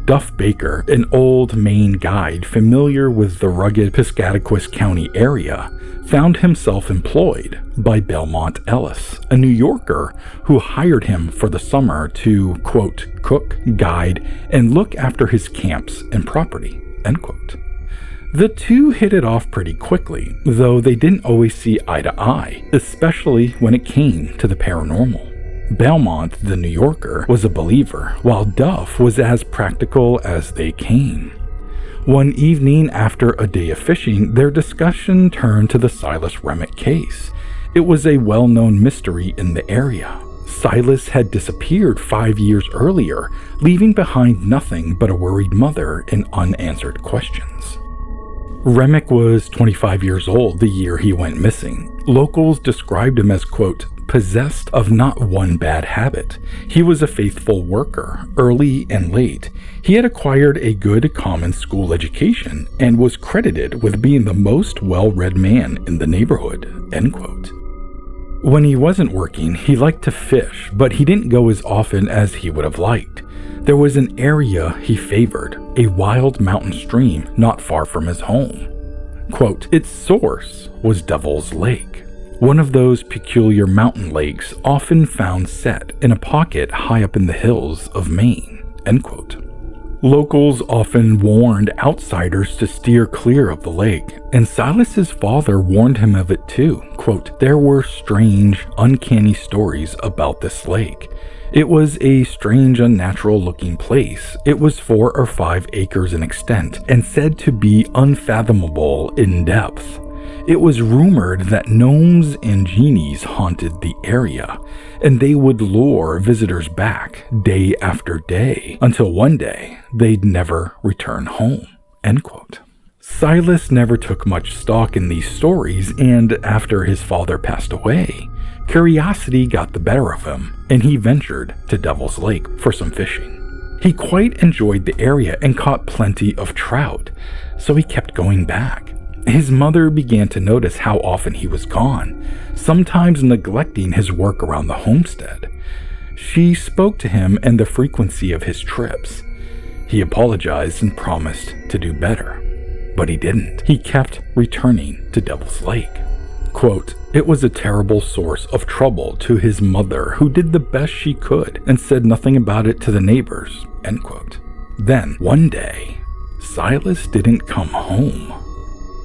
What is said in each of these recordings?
Duff Baker, an old Maine guide familiar with the rugged Piscataquis County area, found himself employed by Belmont Ellis, a New Yorker who hired him for the summer to, quote, cook, guide, and look after his camps and property, end quote. The two hit it off pretty quickly, though they didn't always see eye to eye, especially when it came to the paranormal. Belmont, the New Yorker, was a believer, while Duff was as practical as they came. One evening after a day of fishing, their discussion turned to the Silas Remick case. It was a well-known mystery in the area. Silas had disappeared 5 years earlier, leaving behind nothing but a worried mother and unanswered questions. Remick was 25 years old the year he went missing. Locals described him as, quote, possessed of not one bad habit. He was a faithful worker, early and late. He had acquired a good common school education and was credited with being the most well-read man in the neighborhood, end quote. When he wasn't working, he liked to fish, but he didn't go as often as he would have liked. There was an area he favored, a wild mountain stream not far from his home. Quote, its source was Devil's Lake, one of those peculiar mountain lakes often found set in a pocket high up in the hills of Maine, end quote. Locals often warned outsiders to steer clear of the lake, and Silas's father warned him of it too. Quote, there were strange, uncanny stories about this lake. It was a strange, unnatural-looking place. It was 4 or 5 acres in extent and said to be unfathomable in depth. It was rumored that gnomes and genies haunted the area, and they would lure visitors back day after day until one day they'd never return home, end quote. Silas never took much stock in these stories, and after his father passed away, curiosity got the better of him, and he ventured to Devil's Lake for some fishing. He quite enjoyed the area and caught plenty of trout, so he kept going back. His mother began to notice how often he was gone, sometimes neglecting his work around the homestead. She spoke to him and the frequency of his trips. He apologized and promised to do better, but he didn't. He kept returning to Devil's Lake. Quote, it was a terrible source of trouble to his mother, who did the best she could and said nothing about it to the neighbors, end quote. Then, one day, Silas didn't come home.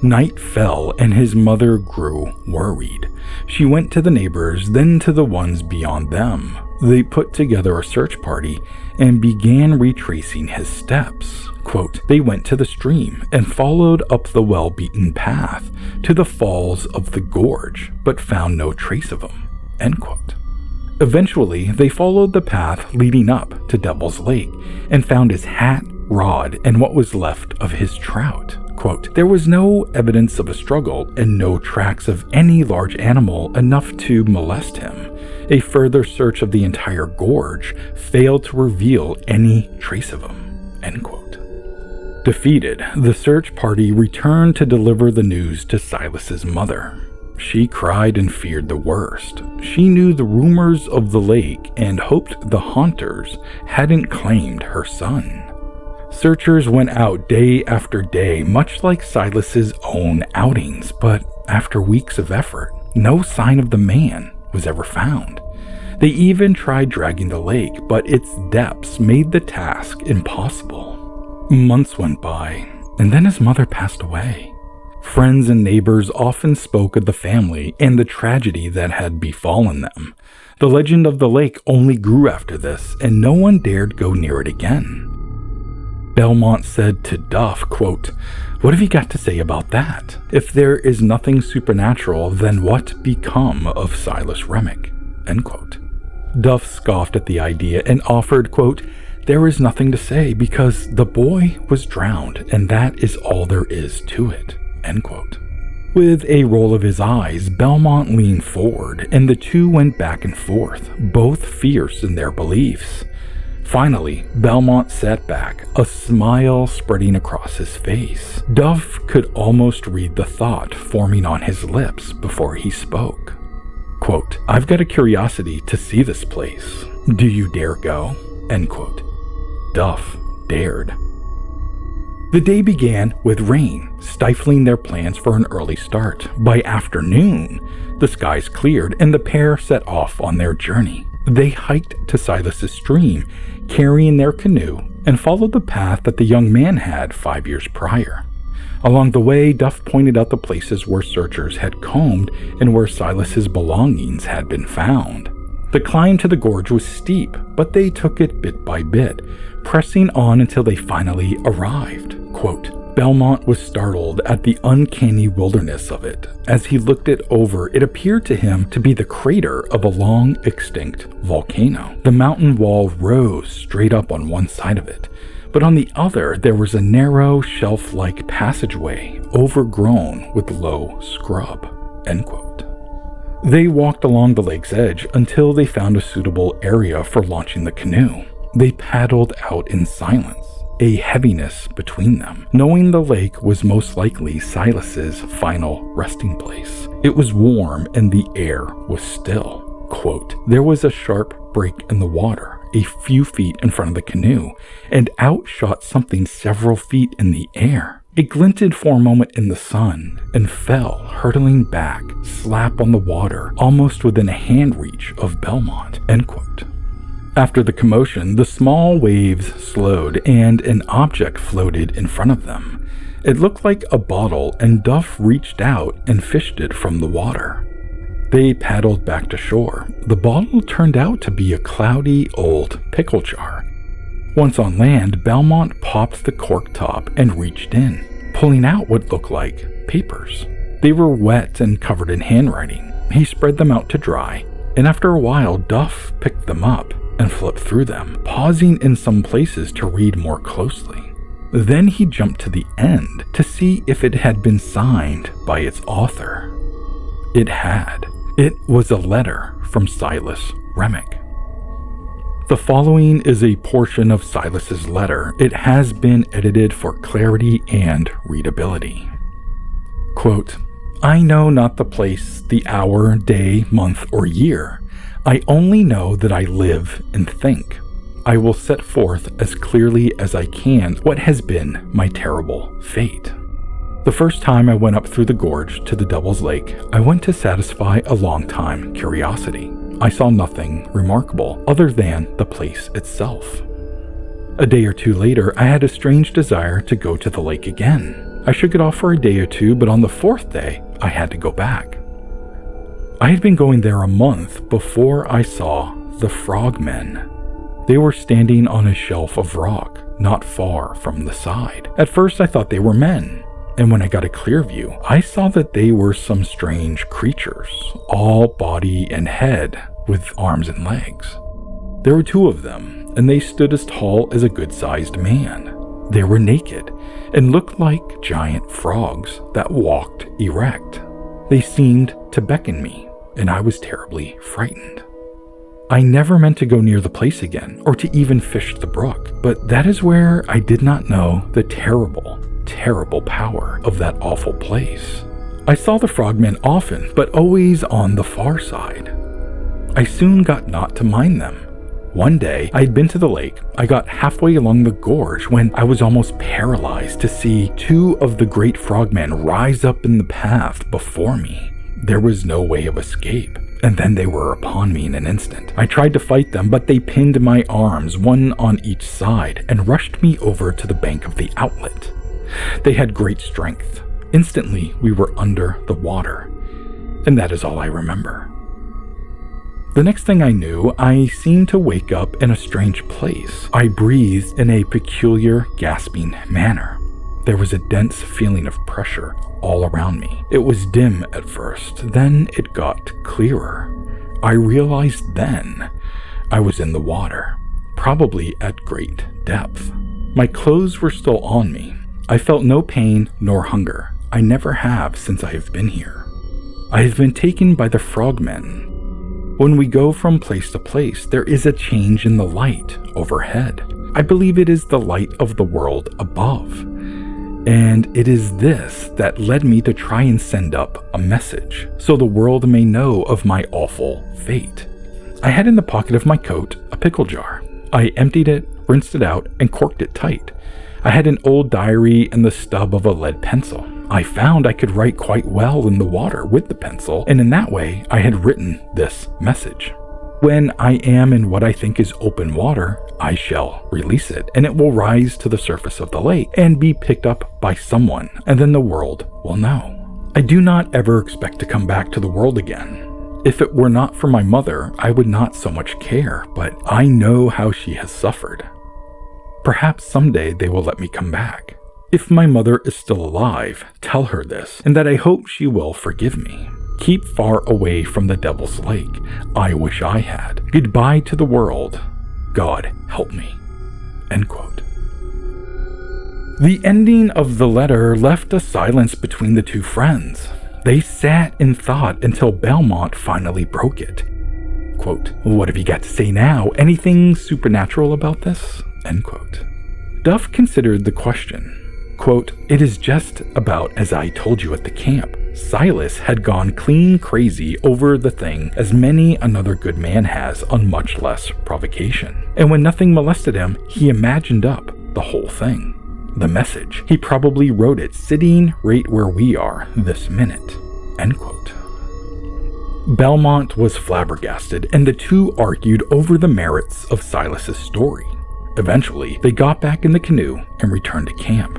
Night fell and his mother grew worried. She went to the neighbors, then to the ones beyond them. They put together a search party and began retracing his steps. Quote, they went to the stream and followed up the well-beaten path to the falls of the gorge, but found no trace of him, end quote. Eventually, they followed the path leading up to Devil's Lake and found his hat, rod, and what was left of his trout. Quote, there was no evidence of a struggle and no tracks of any large animal enough to molest him. A further search of the entire gorge failed to reveal any trace of him, end quote. Defeated, the search party returned to deliver the news to Silas's mother. She cried and feared the worst. She knew the rumors of the lake and hoped the haunters hadn't claimed her son. Searchers went out day after day, much like Silas's own outings, but after weeks of effort, no sign of the man was ever found. They even tried dragging the lake, but its depths made the task impossible. Months went by, and then his mother passed away. Friends and neighbors often spoke of the family and the tragedy that had befallen them. The legend of the lake only grew after this, and no one dared go near it again. Belmont said to Duff, quote, what have you got to say about that? If there is nothing supernatural, then what become of Silas Remick? End quote. Duff scoffed at the idea and offered, quote, there is nothing to say because the boy was drowned and that is all there is to it, end quote. With a roll of his eyes, Belmont leaned forward and the two went back and forth, both fierce in their beliefs. Finally, Belmont sat back, a smile spreading across his face. Duff could almost read the thought forming on his lips before he spoke. Quote, I've got a curiosity to see this place. Do you dare go? End quote. Duff dared. The day began with rain, stifling their plans for an early start. By afternoon, the skies cleared and the pair set off on their journey. They hiked to Silas's stream, carrying their canoe, and followed the path that the young man had 5 years prior. Along the way, Duff pointed out the places where searchers had combed and where Silas's belongings had been found. The climb to the gorge was steep, but they took it bit by bit, pressing on until they finally arrived. Quote, Belmont was startled at the uncanny wilderness of it. As he looked it over, it appeared to him to be the crater of a long-extinct volcano. The mountain wall rose straight up on one side of it, but on the other there was a narrow, shelf-like passageway overgrown with low scrub. End quote. They walked along the lake's edge until they found a suitable area for launching the canoe. They paddled out in silence, a heaviness between them, knowing the lake was most likely Silas's final resting place. It was warm and the air was still. Quote, there was a sharp break in the water a few feet in front of the canoe, and out shot something several feet in the air. It glinted for a moment in the sun and fell, hurtling back, slap on the water, almost within a hand reach of Belmont. End quote. After the commotion, the small waves slowed and an object floated in front of them. It looked like a bottle, and Duff reached out and fished it from the water. They paddled back to shore. The bottle turned out to be a cloudy old pickle jar. Once on land, Belmont popped the cork top and reached in, pulling out what looked like papers. They were wet and covered in handwriting. He spread them out to dry, and after a while, Duff picked them up and flipped through them, pausing in some places to read more closely. Then he jumped to the end to see if it had been signed by its author. It had. It was a letter from Silas Remick. The following is a portion of Silas's letter. It has been edited for clarity and readability. Quote, I know not the place, the hour, day, month, or year. I only know that I live and think. I will set forth as clearly as I can what has been my terrible fate. The first time I went up through the gorge to the Devil's Lake, I went to satisfy a long-time curiosity. I saw nothing remarkable other than the place itself. A day or two later, I had a strange desire to go to the lake again. I shook it off for a day or two, but on the fourth day, I had to go back. I had been going there a month before I saw the frogmen. They were standing on a shelf of rock, not far from the side. At first, I thought they were men. And when I got a clear view, I saw that they were some strange creatures, all body and head, with arms and legs. There were two of them, and they stood as tall as a good-sized man. They were naked, and looked like giant frogs that walked erect. They seemed to beckon me, and I was terribly frightened. I never meant to go near the place again, or to even fish the brook, but that is where I did not know the terrible power of that awful place. I saw the frogmen often, but always on the far side. I soon got not to mind them. One day, I had been to the lake. I got halfway along the gorge when I was almost paralyzed to see two of the great frogmen rise up in the path before me. There was no way of escape, and then they were upon me in an instant. I tried to fight them, but they pinned my arms, one on each side, and rushed me over to the bank of the outlet. They had great strength. Instantly, we were under the water, and that is all I remember. The next thing I knew, I seemed to wake up in a strange place. I breathed in a peculiar, gasping manner. There was a dense feeling of pressure all around me. It was dim at first, then it got clearer. I realized then I was in the water, probably at great depth. My clothes were still on me. I felt no pain nor hunger. I never have since I have been here. I have been taken by the frogmen. When we go from place to place, there is a change in the light overhead. I believe it is the light of the world above. And it is this that led me to try and send up a message, so the world may know of my awful fate. I had in the pocket of my coat a pickle jar. I emptied it, rinsed it out, and corked it tight. I had an old diary and the stub of a lead pencil. I found I could write quite well in the water with the pencil, and in that way I had written this message. When I am in what I think is open water, I shall release it, and it will rise to the surface of the lake and be picked up by someone, and then the world will know. I do not ever expect to come back to the world again. If it were not for my mother, I would not so much care, but I know how she has suffered. Perhaps someday they will let me come back. If my mother is still alive, tell her this, and that I hope she will forgive me. Keep far away from the Devil's Lake. I wish I had. Goodbye to the world. God help me." End quote. The ending of the letter left a silence between the two friends. They sat in thought until Belmont finally broke it. Quote, "What have you got to say now? Anything supernatural about this?" End quote. Duff considered the question. Quote, "It is just about as I told you at the camp. Silas had gone clean crazy over the thing as many another good man has on much less provocation. And when nothing molested him, he imagined up the whole thing. The message. He probably wrote it sitting right where we are this minute." End quote. Belmont was flabbergasted, and the two argued over the merits of Silas's story. Eventually, they got back in the canoe and returned to camp.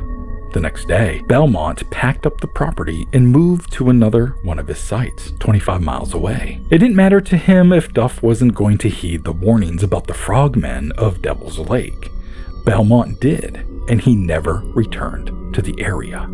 The next day, Belmont packed up the property and moved to another one of his sites, 25 miles away. It didn't matter to him if Duff wasn't going to heed the warnings about the frogmen of Devil's Lake. Belmont did, and he never returned to the area.